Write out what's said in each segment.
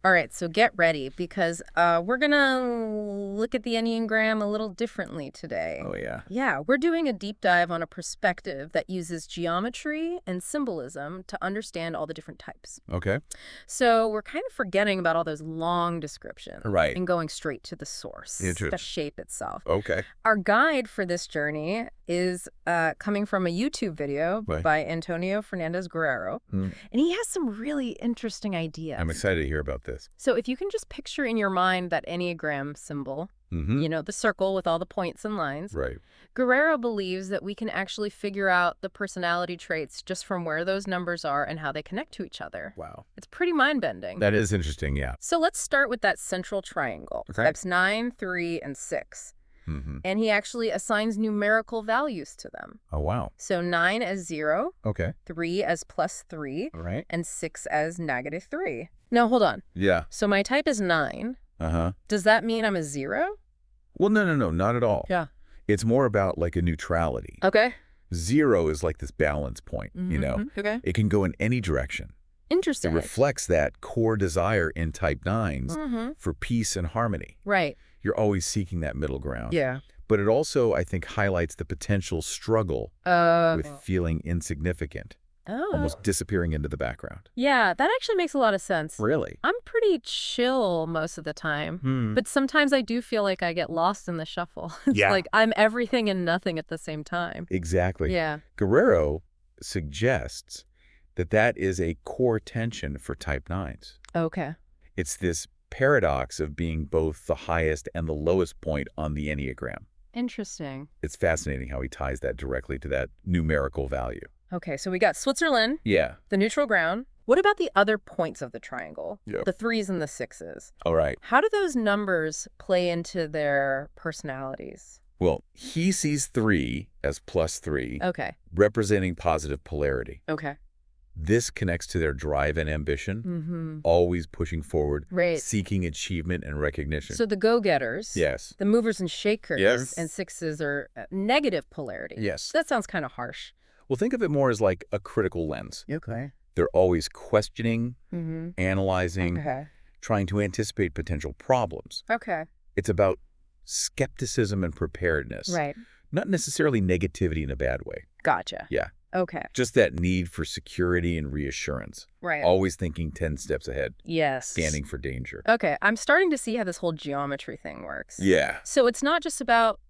All right, so get ready because we're going to look at the Enneagram a little differently today. Oh, yeah. Yeah, we're doing a deep dive on a perspective that uses geometry and symbolism to understand all the different types. Okay. So we're kind of forgetting about all those long descriptions Right. and going straight to the source, the Interesting. shape itself. Okay. Our guide for this journey is coming from a YouTube video Right. by Antonio Fernandez Guerrero, and he has some really interesting ideas. I'm excited to hear about this. So if you can just picture in your mind that Enneagram symbol, Mm-hmm. you know, the circle with all the points and lines, Right. Guerrero believes that we can actually figure out the personality traits just from where those numbers are and how they connect to each other. Wow. It's pretty mind-bending. That is interesting, yeah. So let's start with that central triangle. Okay. That's 9, 3, and 6. Mm-hmm. And he actually assigns numerical values to them. Oh, wow. So 9 as 0, Okay. 3 as +3, All right. and 6 as -3. Now, hold on. Yeah. So my type is 9. Uh-huh. Does that mean I'm a 0? Well, no, not at all. Yeah. It's more about like a neutrality. Okay. 0 is like this balance point, you know? Okay. It can go in any direction. It Interesting. reflects that core desire in type 9s Mm-hmm. for peace and harmony. Right. You're always seeking that middle ground. Yeah. But it also, I think, highlights the potential struggle with feeling insignificant, almost disappearing into the background. Yeah, that actually makes a lot of sense. Really? I'm pretty chill most of the time, but sometimes I do feel like I get lost in the shuffle. It's Yeah. like I'm everything and nothing at the same time. Exactly. Yeah. Guerrero suggests that that is a core tension for type 9s. Okay. It's this paradox of being both the highest and the lowest point on the Enneagram. Interesting. It's fascinating how he ties that directly to that numerical value. Okay, so we got Switzerland, Yeah. the neutral ground. What about the other points of the triangle? Yep. The 3s and the 6s. All right. How do those numbers play into their personalities? Well, he sees 3 as +3, Okay. representing positive polarity. Okay. This connects to their drive and ambition, Mm-hmm. always pushing forward, Right. seeking achievement and recognition. So the go-getters, Yes. the movers and shakers, Yes. and 6s are negative polarity. Yes. That sounds kind of harsh. Well, think of it more as like a critical lens. Okay. They're always questioning, Mm-hmm. analyzing, Okay. trying to anticipate potential problems. Okay. It's about skepticism and preparedness, Right. not necessarily negativity in a bad way. Gotcha. Yeah. Okay. Just that need for security and reassurance, Right. always thinking 10 steps ahead, Yes. scanning for danger. Okay. I'm starting to see how this whole geometry thing works. Yeah. So it's not just about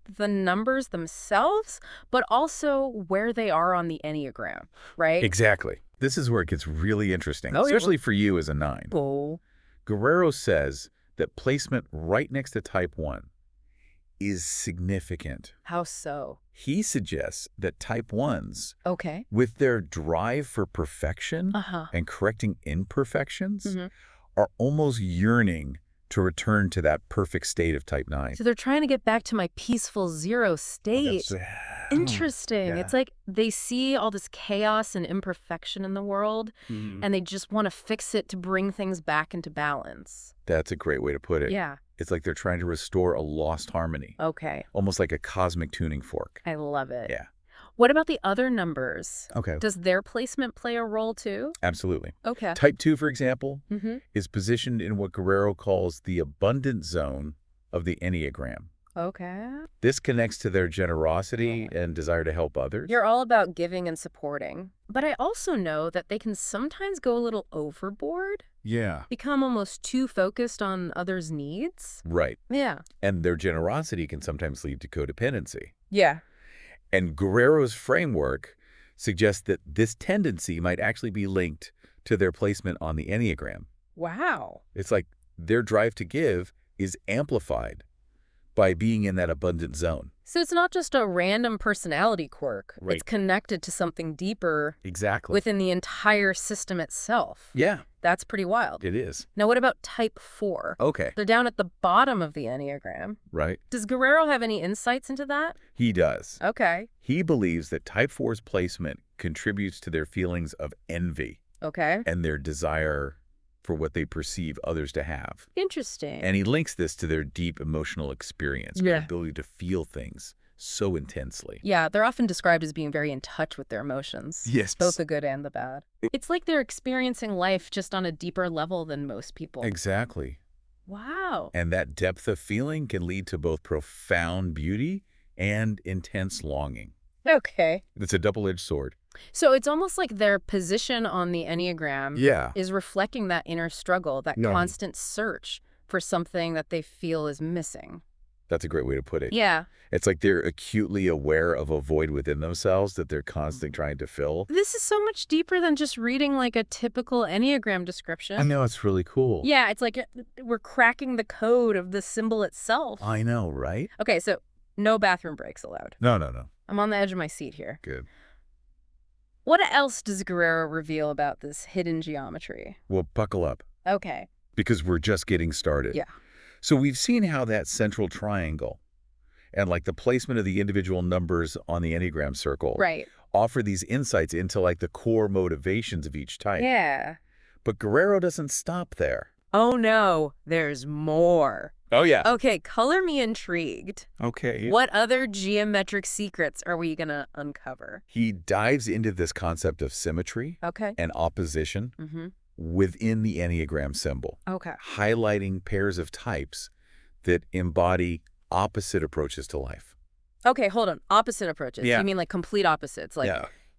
the numbers themselves, but also where they are on the Enneagram, right? Exactly. This is where it gets really interesting, Oh, yeah. especially for you as a 9. Oh. Guerrero says that placement right next to type 1 is significant. How so? He suggests that type 1s, Okay. with their drive for perfection Uh-huh. and correcting imperfections, Mm-hmm. are almost yearning to return to that perfect state of type 9. So they're trying to get back to my peaceful 0 state. Interesting. Yeah. It's like they see all this chaos and imperfection in the world, and they just want to fix it to bring things back into balance. That's a great way to put it. Yeah. It's like they're trying to restore a lost harmony, Okay. almost like a cosmic tuning fork. I love it. Yeah. What about the other numbers? Okay. Does their placement play a role too? Absolutely. Okay. Type 2, for example, Mm-hmm. is positioned in what Guerrero calls the abundant zone of the Enneagram. Okay. This connects to their generosity and desire to help others. You're all about giving and supporting. But I also know that they can sometimes go a little overboard, Yeah. become almost too focused on others' needs. Right. Yeah. And their generosity can sometimes lead to codependency. Yeah. And Guerrero's framework suggests that this tendency might actually be linked to their placement on the Enneagram. Wow. It's like their drive to give is amplified by being in that abundant zone. So it's not just a random personality quirk. Right. It's connected to something deeper Exactly. within the entire system itself. Yeah, That's pretty wild. it is. Now, what about type 4? Okay. They're down at the bottom of the Enneagram. Right. Does Guerrero have any insights into that? He does. Okay. He believes that type 4's placement contributes to their feelings of envy Okay. and their desire for what they perceive others to have. Interesting. And he links this to their deep emotional experience, Yeah. their ability to feel things so intensely. Yeah, they're often described as being very in touch with their emotions. Yes. Both the good and the bad. It's like they're experiencing life just on a deeper level than most people. Exactly. Wow. And that depth of feeling can lead to both profound beauty and intense longing. Okay. It's a double-edged sword. So it's almost like their position on the Enneagram Yeah. is reflecting that inner struggle, that Yeah. constant search for something that they feel is missing. That's a great way to put it. Yeah. It's like they're acutely aware of a void within themselves that they're constantly trying to fill. This is so much deeper than just reading like a typical Enneagram description. I know, it's really cool. Yeah, it's like we're cracking the code of the symbol itself. I know, right? Okay, so no bathroom breaks allowed. No, no, no. I'm on the edge of my seat here. Good. What else does Guerrero reveal about this hidden geometry? Well, buckle up, Okay. because we're just getting started. Yeah. So we've seen how that central triangle and like the placement of the individual numbers on the Enneagram circle Right. offer these insights into like the core motivations of each type. Yeah. But Guerrero doesn't stop there. Oh no, there's more. Oh, yeah. Okay, color me intrigued. Okay. What other geometric secrets are we gonna uncover? He dives into this concept of symmetry Okay. and opposition Mm-hmm. within the Enneagram symbol, Okay. highlighting pairs of types that embody opposite approaches to life. Okay, hold on. Opposite approaches. Yeah. You mean like complete opposites? Like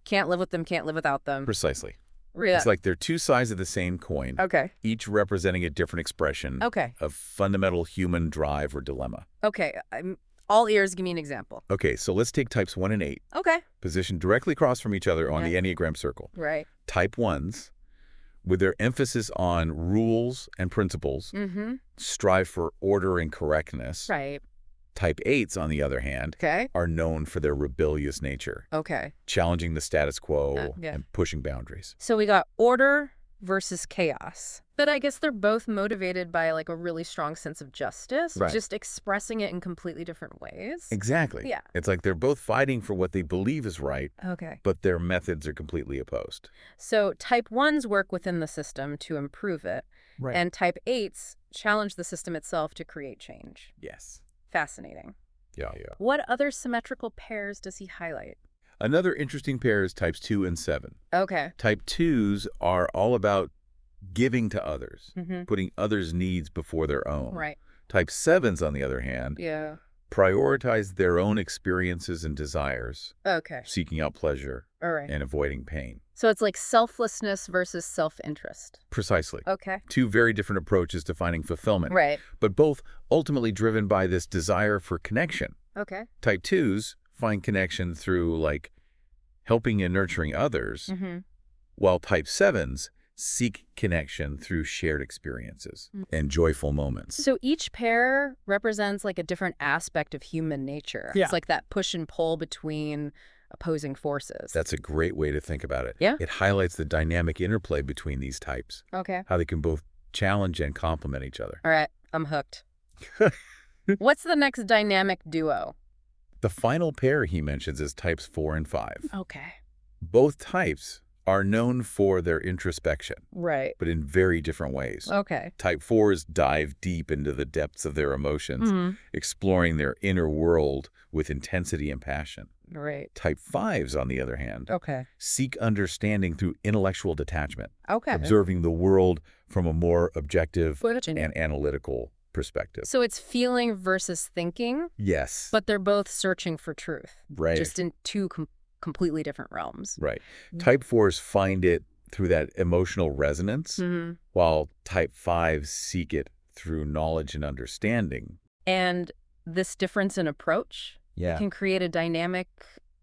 can't live with them, can't live without them. Precisely. Yeah. It's like they're two sides of the same coin, Okay. each representing a different expression Okay. of fundamental human drive or dilemma. Okay. I'm all ears. Give me an example. Okay, so let's take types 1 and 8, Okay. positioned directly across from each other on Yeah. the Enneagram circle. Right. Type 1s, with their emphasis on rules and principles, Mm-hmm. strive for order and correctness. Right. Type 8s, on the other hand, Okay. are known for their rebellious nature, Okay. challenging the status quo Yeah. and pushing boundaries. So we got order versus chaos. But I guess they're both motivated by like a really strong sense of justice, Right. just expressing it in completely different ways. Exactly. Yeah. It's like they're both fighting for what they believe is right, Okay. but their methods are completely opposed. So type 1s work within the system to improve it, Right. and type 8s challenge the system itself to create change. Yes. Fascinating. Yeah. What other symmetrical pairs does he highlight? Another interesting pair is types 2 and 7. Okay. Type 2s are all about giving to others, Mm-hmm. putting others' needs before their own. Right. Type 7s, on the other hand, Yeah. prioritize their own experiences and desires, Okay. seeking out pleasure All right. and avoiding pain. So it's like selflessness versus self-interest. Precisely. Okay. Two very different approaches to finding fulfillment, Right. but both ultimately driven by this desire for connection. Okay. Type 2s find connection through, like, helping and nurturing others, Mm-hmm. while type 7s seek connection through shared experiences and joyful moments. So each pair represents like a different aspect of human nature. Yeah. It's like that push and pull between opposing forces. That's a great way to think about it. Yeah. It highlights the dynamic interplay between these types, Okay. how they can both challenge and complement each other. All right. I'm hooked. What's the next dynamic duo? The final pair he mentions is types 4 and 5. Okay. Both types are known for their introspection, Right. but in very different ways. Okay. Type 4s dive deep into the depths of their emotions, Mm-hmm. exploring their inner world with intensity and passion. Right. Type 5s, on the other hand, Okay. seek understanding through intellectual detachment, Okay. observing the world from a more objective But and analytical perspective. so it's feeling versus thinking, Yes. but they're both searching for truth, right. just in two completely different realms. Right. Type 4s find it through that emotional resonance, Mm-hmm. while type 5s seek it through knowledge and understanding. And this difference in approach Yeah. can create a dynamic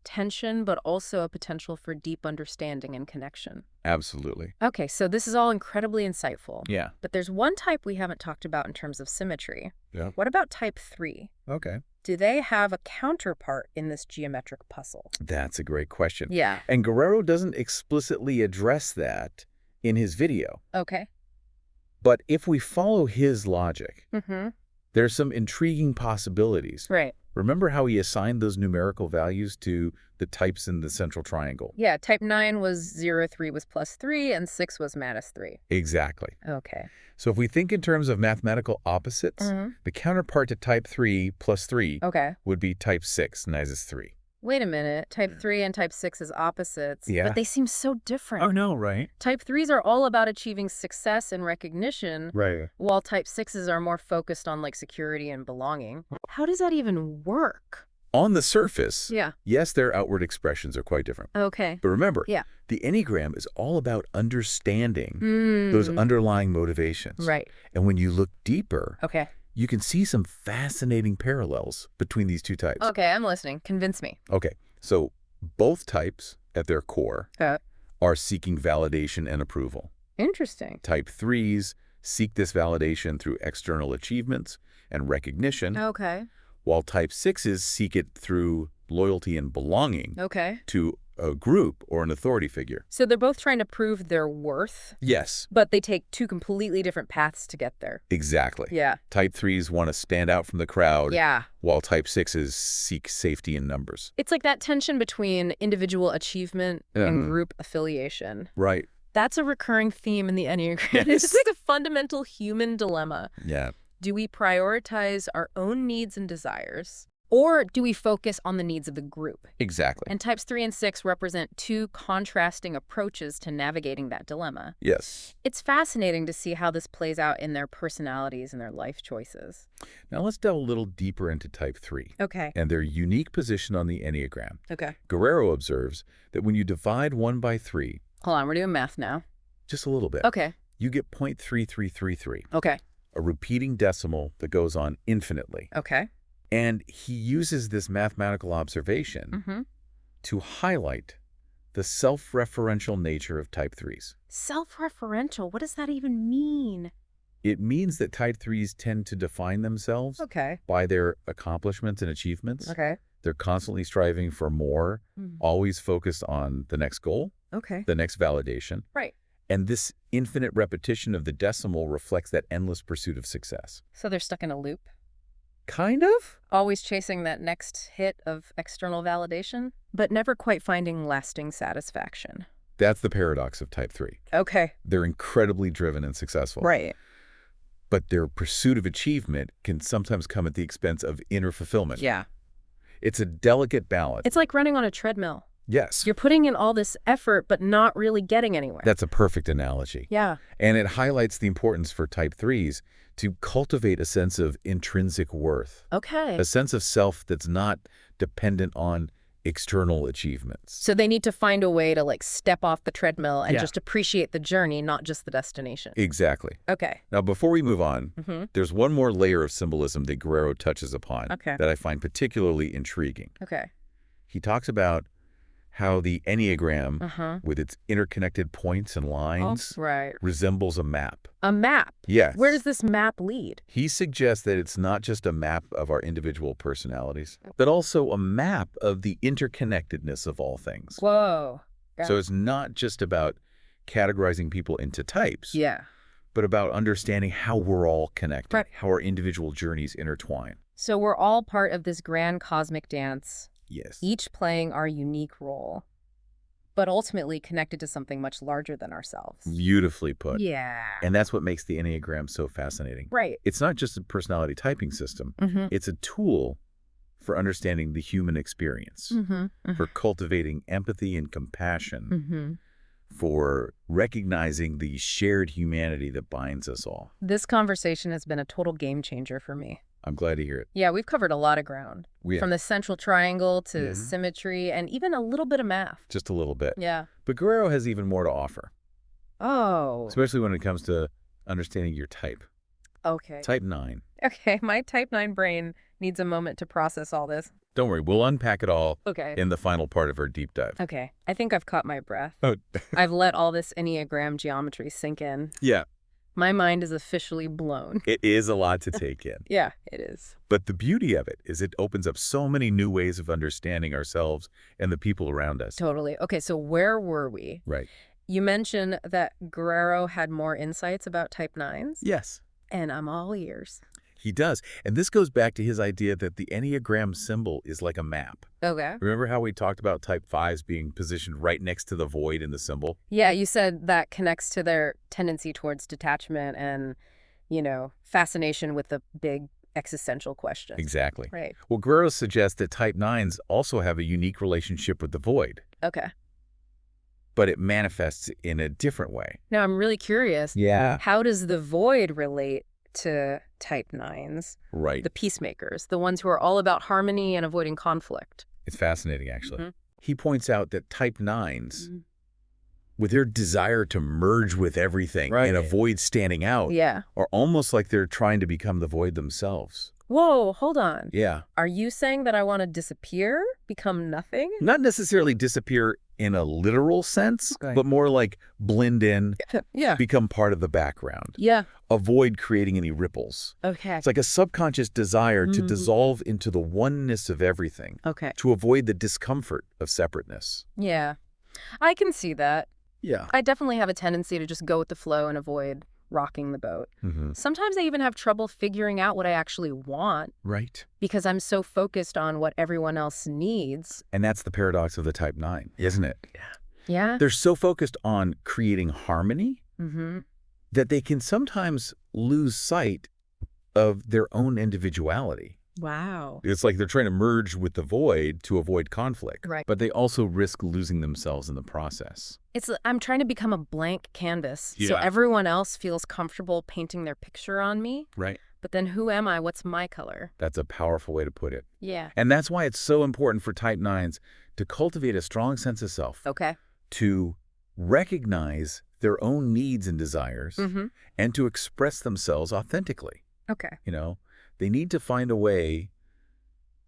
tension, but also a potential for deep understanding and connection. Absolutely. Okay, so this is all incredibly insightful. Yeah. But there's one type we haven't talked about in terms of symmetry. Yeah. What about type 3? Okay. Do they have a counterpart in this geometric puzzle? That's a great question. Yeah. And Guerrero doesn't explicitly address that in his video. Okay. But if we follow his logic, Mm-hmm. there's some intriguing possibilities. Right. Remember how he assigned those numerical values to the types in the central triangle? Yeah, type 9 was 0, 3 was +3, and 6 was -3. Exactly. Okay. So if we think in terms of mathematical opposites, the counterpart to type 3 plus 3 Okay. would be type 6 minus 3. Wait a minute. Type 3 and type 6 is opposites, Yeah. but they seem so different. Oh, no, right? Type 3s are all about achieving success and recognition, Right. while type 6s are more focused on like security and belonging. How does that even work? On the surface, Yeah. yes, their outward expressions are quite different. Okay. But remember, Yeah. the Enneagram is all about understanding Mm. those underlying motivations. Right. And when you look deeper, Okay. you can see some fascinating parallels between these two types. Okay, I'm listening. Convince me. Okay, so both types at their core are seeking validation and approval. Interesting. Type 3s seek this validation through external achievements and recognition, Okay. while type 6s seek it through loyalty and belonging Okay. to a group or an authority figure. So they're both trying to prove their worth, Yes, but they take two completely different paths to get there. exactly. Yeah. Type 3s want to stand out from the crowd, Yeah. while type 6s seek safety in numbers. It's like that tension between individual achievement and Mhm. group affiliation. Right. That's a recurring theme in the Enneagram. Yes. It's like a fundamental human dilemma. Yeah. Do we prioritize our own needs and desires, or do we focus on the needs of the group? Exactly. And types 3 and 6 represent two contrasting approaches to navigating that dilemma. Yes. It's fascinating to see how this plays out in their personalities and their life choices. Now let's delve a little deeper into type 3 Okay. and their unique position on the Enneagram. Okay. Guerrero observes that when you divide 1 by 3, Hold on, we're doing math now. just a little bit, Okay. you get 0.3333, Okay. a repeating decimal that goes on infinitely. Okay. And he uses this mathematical observation Mm-hmm. to highlight the self-referential nature of type 3s. Self-referential, what does that even mean? It means that type 3s tend to define themselves Okay. by their accomplishments and achievements. Okay. They're constantly striving for more, always focused on the next goal, Okay. the next validation. Right. And this infinite repetition of the decimal reflects that endless pursuit of success. So they're stuck in a loop, Kind of? always chasing that next hit of external validation, but never quite finding lasting satisfaction. That's the paradox of type 3. Okay. They're incredibly driven and successful. Right. But their pursuit of achievement can sometimes come at the expense of inner fulfillment. Yeah. It's a delicate balance. It's like running on a treadmill. Yes. You're putting in all this effort, but not really getting anywhere. That's a perfect analogy. Yeah. And it highlights the importance for type 3s to cultivate a sense of intrinsic worth, Okay. a sense of self that's not dependent on external achievements. So they need to find a way to like step off the treadmill and Yeah. just appreciate the journey, not just the destination. Exactly. Okay. Now, before we move on, Mm-hmm. there's one more layer of symbolism that Guerrero touches upon Okay. that I find particularly intriguing. Okay. He talks about how the Enneagram, Uh-huh. with its interconnected points and lines, Right. resembles a map. A map. Yes. Where does this map lead? He suggests that it's not just a map of our individual personalities, but also a map of the interconnectedness of all things. Whoa. Yeah. So it's not just about categorizing people into types, Yeah. but about understanding how we're all connected, Right. how our individual journeys intertwine. So we're all part of this grand cosmic dance, Yes. each playing our unique role, but ultimately connected to something much larger than ourselves. Beautifully put. Yeah. And that's what makes the Enneagram so fascinating. Right. It's not just a personality typing system. Mm-hmm. It's a tool for understanding the human experience, Mm-hmm. for cultivating empathy and compassion, Mm-hmm. for recognizing the shared humanity that binds us all. This conversation has been a total game changer for me. I'm glad to hear it. Yeah, we've covered a lot of ground. We From the central triangle to Mhm. symmetry and even a little bit of math. just a little bit. Yeah. But Guerrero has even more to offer, Oh. especially when it comes to understanding your type. Okay. Type 9. Okay, my type 9 brain needs a moment to process all this. Don't worry, we'll unpack it all Okay. in the final part of our deep dive. Okay. I think I've caught my breath. Oh, I've let all this Enneagram geometry sink in. yeah. My mind is officially blown. It is a lot to take in. Yeah, it is. But the beauty of it is it opens up so many new ways of understanding ourselves and the people around us. Totally. Okay, so where were we? Right. You mentioned that Guerrero had more insights about type 9s, Yes. and I'm all ears. He does. And this goes back to his idea that the Enneagram symbol is like a map. Okay. Remember how we talked about type 5s being positioned right next to the void in the symbol? Yeah, you said that connects to their tendency towards detachment and, fascination with the big existential questions. Exactly. Right. Well, Guerrero suggests that type 9s also have a unique relationship with the void, Okay. but it manifests in a different way. Now, I'm really curious. Yeah. How does the void relate to type 9s, Right. the peacemakers, the ones who are all about harmony and avoiding conflict? It's fascinating, actually. Mhm. He points out that type 9s, with their desire to merge with everything and avoid standing out, Yeah. are almost like they're trying to become the void themselves. Whoa, hold on. Yeah. Are you saying that I want to disappear, become nothing? Not necessarily disappear in a literal sense, Right. but more like blend in, Yeah. become part of the background. Yeah. Avoid creating any ripples. Okay. It's like a subconscious desire to Mhm. dissolve into the oneness of everything, Okay. to avoid the discomfort of separateness. Yeah. I can see that. Yeah. I definitely have a tendency to just go with the flow and avoid rocking the boat. Sometimes I even have trouble figuring out what I actually want Right. because I'm so focused on what everyone else needs. And that's the paradox of the type 9, isn't it? Yeah. They're so focused on creating harmony Mm-hmm. that they can sometimes lose sight of their own individuality. Wow. It's like they're trying to merge with the void to avoid conflict. Right. But they also risk losing themselves in the process. I'm trying to become a blank canvas so Yeah. everyone else feels comfortable painting their picture on me. Right. But then who am I? What's my color? That's a powerful way to put it. Yeah. And that's why it's so important for type 9s to cultivate a strong sense of self, Okay. to recognize their own needs and desires, Mm-hmm. and to express themselves authentically. Okay. They need to find a way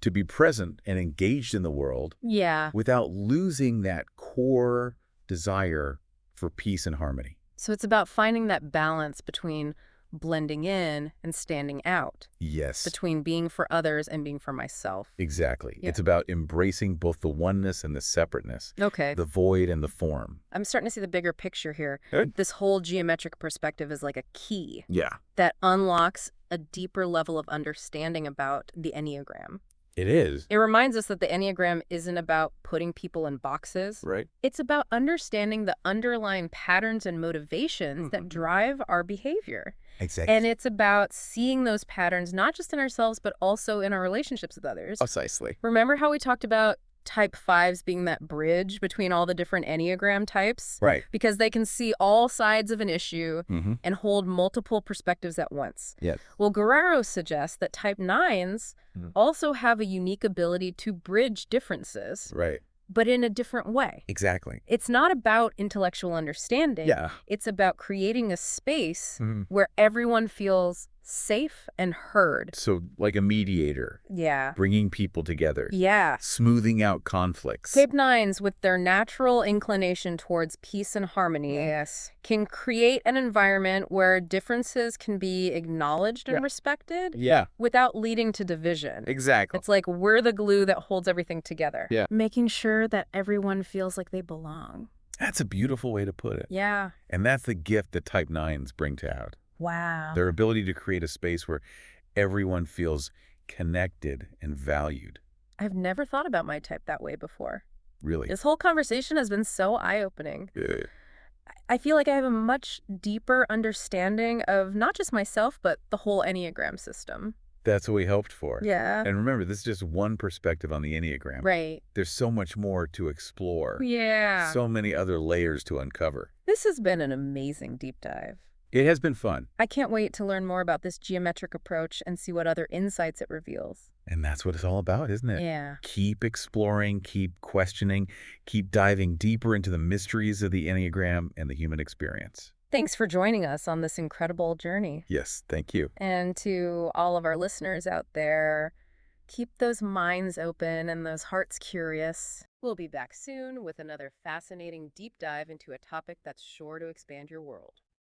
to be present and engaged in the world Yeah. without losing that core desire for peace and harmony. So it's about finding that balance between blending in and standing out, Yes, between being for others and being for myself. exactly. Yeah. It's about embracing both the oneness and the separateness, Okay. the void and the form. I'm starting to see the bigger picture here. Good. This whole geometric perspective is like a key Yeah, that unlocks a deeper level of understanding about the Enneagram. it is. It reminds us that the Enneagram isn't about putting people in boxes. Right. It's about understanding the underlying patterns and motivations that drive our behavior. Exactly. And it's about seeing those patterns, not just in ourselves, but also in our relationships with others. Precisely. Remember how we talked about type 5s being that bridge between all the different Enneagram types? Right. Because they can see all sides of an issue Mm-hmm. and hold multiple perspectives at once. Yes. Well, Guerrero suggests that type 9s Mhm. also have a unique ability to bridge differences, Right. but in a different way. Exactly. It's not about intellectual understanding. Yeah. It's about creating a space Mhm. where everyone feels safe and heard. So like a mediator, Yeah. bringing people together, Yeah. smoothing out conflicts. Type 9s, with their natural inclination towards peace and harmony, Yes. can create an environment where differences can be acknowledged and Yeah. respected Yeah, without leading to division. exactly. It's like we're the glue that holds everything together. Yeah. Making sure that everyone feels like they belong. That's a beautiful way to put it. Yeah. And that's the gift that type 9s bring to out. Wow. Their ability to create a space where everyone feels connected and valued. I've never thought about my type that way before. Really. This whole conversation has been so eye-opening. Yeah. I feel like I have a much deeper understanding of not just myself, but the whole Enneagram system. That's what we hoped for. Yeah. And remember, this is just one perspective on the Enneagram. Right. There's so much more to explore. Yeah. So many other layers to uncover. This has been an amazing deep dive. It has been fun. I can't wait to learn more about this geometric approach and see what other insights it reveals. And that's what it's all about, isn't it? Yeah. Keep exploring, keep questioning, keep diving deeper into the mysteries of the Enneagram and the human experience. Thanks for joining us on this incredible journey. Yes, thank you. And to all of our listeners out there, keep those minds open and those hearts curious. We'll be back soon with another fascinating deep dive into a topic that's sure to expand your world.